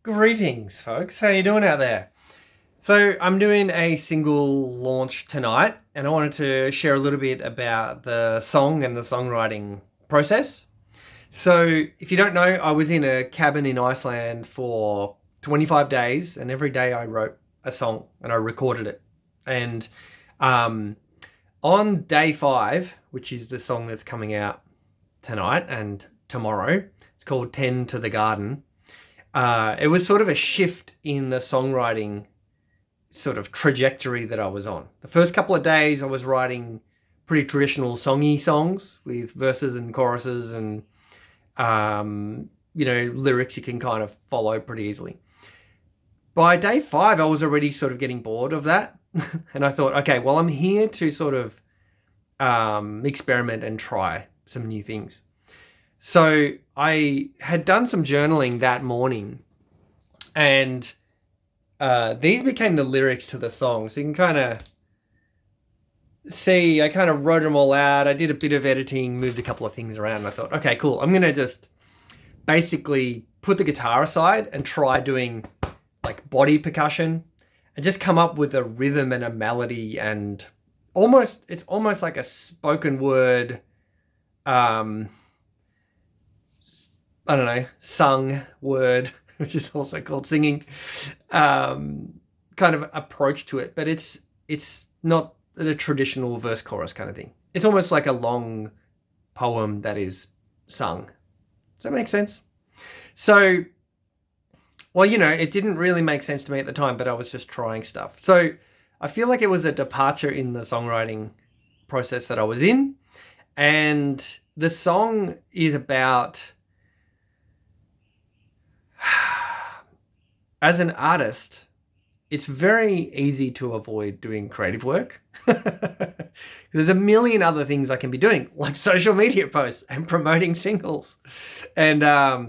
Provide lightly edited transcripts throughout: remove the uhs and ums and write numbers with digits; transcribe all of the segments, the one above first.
Greetings, folks. How you doing out there? So I'm doing a single launch tonight, and I wanted to share a little bit about the song and the songwriting process. So if you don't know, I was in a cabin in Iceland for 25 days, and every day I wrote a song and I recorded it. And um, on day 5, which is the song that's coming out tonight and tomorrow, it's called "Tend to the Garden." It was sort of a shift in the songwriting sort of trajectory that I was on. The first couple of days I was writing pretty traditional songy songs with verses and choruses and lyrics you can kind of follow pretty easily. By day 5 I was already sort of getting bored of that. And I thought, okay, well, I'm here to sort of experiment and try some new things. So I had done some journaling that morning, and these became the lyrics to the song. So you can kind of see, I kind of wrote them all out. I did a bit of editing, moved a couple of things around, and I thought, okay, cool. I'm going to just basically put the guitar aside and try doing like body percussion and just come up with a rhythm and a melody, and it's almost like a spoken word, I don't know, sung word, which is also called singing, kind of approach to it. But it's not a traditional verse chorus kind of thing. It's almost like a long poem that is sung. Does that make sense? So, well, it didn't really make sense to me at the time, but I was just trying stuff. So I feel like it was a departure in the songwriting process that I was in. And the song is about, as an artist, it's very easy to avoid doing creative work. There's a million other things I can be doing, like social media posts and promoting singles, and I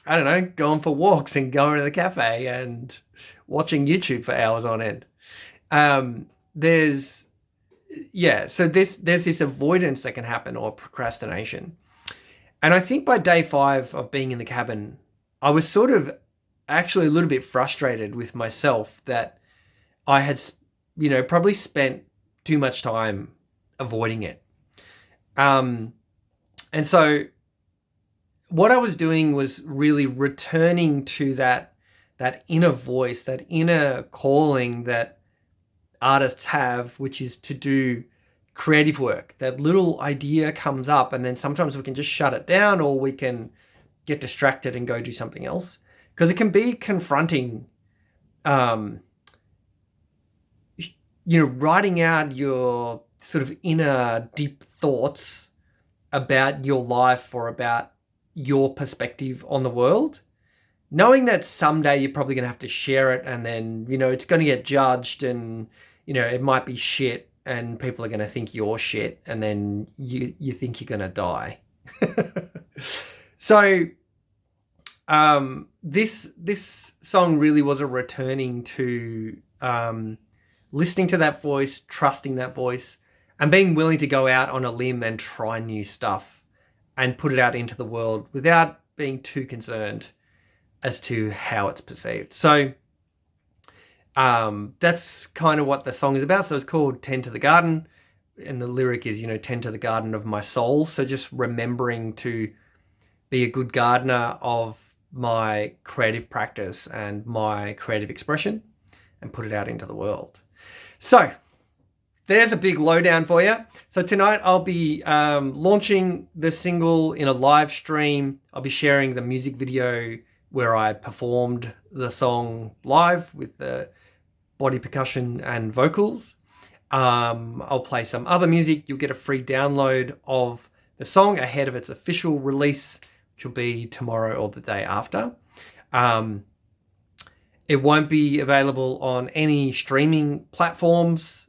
don't know, going for walks and going to the cafe and watching YouTube for hours on end. There's this avoidance that can happen, or procrastination. And I think by day 5 of being in the cabin, I was sort of actually a little bit frustrated with myself that I had, probably spent too much time avoiding it. And so what I was doing was really returning to that inner voice, that inner calling that artists have, which is to do creative work. That little idea comes up, and then sometimes we can just shut it down, or we can get distracted and go do something else. Because it can be confronting, writing out your sort of inner deep thoughts about your life or about your perspective on the world, knowing that someday you're probably going to have to share it, and then, it's going to get judged, and, it might be shit, and people are going to think you're shit, and then you think you're going to die. So this song really was a returning to listening to that voice, trusting that voice, and being willing to go out on a limb and try new stuff and put it out into the world without being too concerned as to how it's perceived. So that's kind of what the song is about. So it's called "Tend to the Garden," and the lyric is, "Tend to the garden of my soul." So just remembering to be a good gardener of my creative practice and my creative expression and put it out into the world. So there's a big lowdown for you. So tonight I'll be launching the single in a live stream. I'll be sharing the music video where I performed the song live with the body percussion and vocals. I'll play some other music. You'll get a free download of the song ahead of its official release, which will be tomorrow or the day after. It won't be available on any streaming platforms,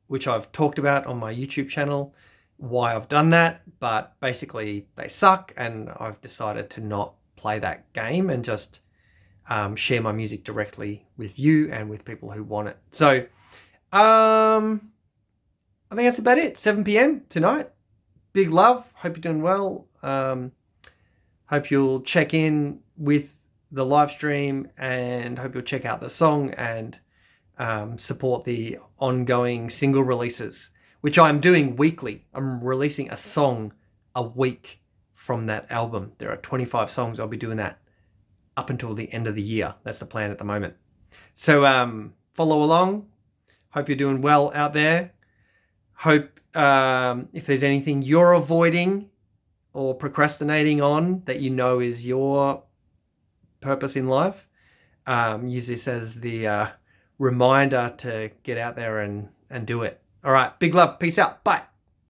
which I've talked about on my YouTube channel, why I've done that, but basically they suck, and I've decided to not play that game and just share my music directly with you and with people who want it. So I think that's about it. 7 p.m. tonight. Big love. Hope you're doing well. Hope you'll check in with the live stream, and hope you'll check out the song and support the ongoing single releases, which I'm doing weekly. I'm releasing a song a week from that album. There are 25 songs. I'll be doing that up until the end of the year. That's the plan at the moment. So follow along. Hope you're doing well out there. Hope if there's anything you're avoiding or procrastinating on that you know is your purpose in life, use this as the reminder to get out there and do it. All right, big love. Peace out. Bye.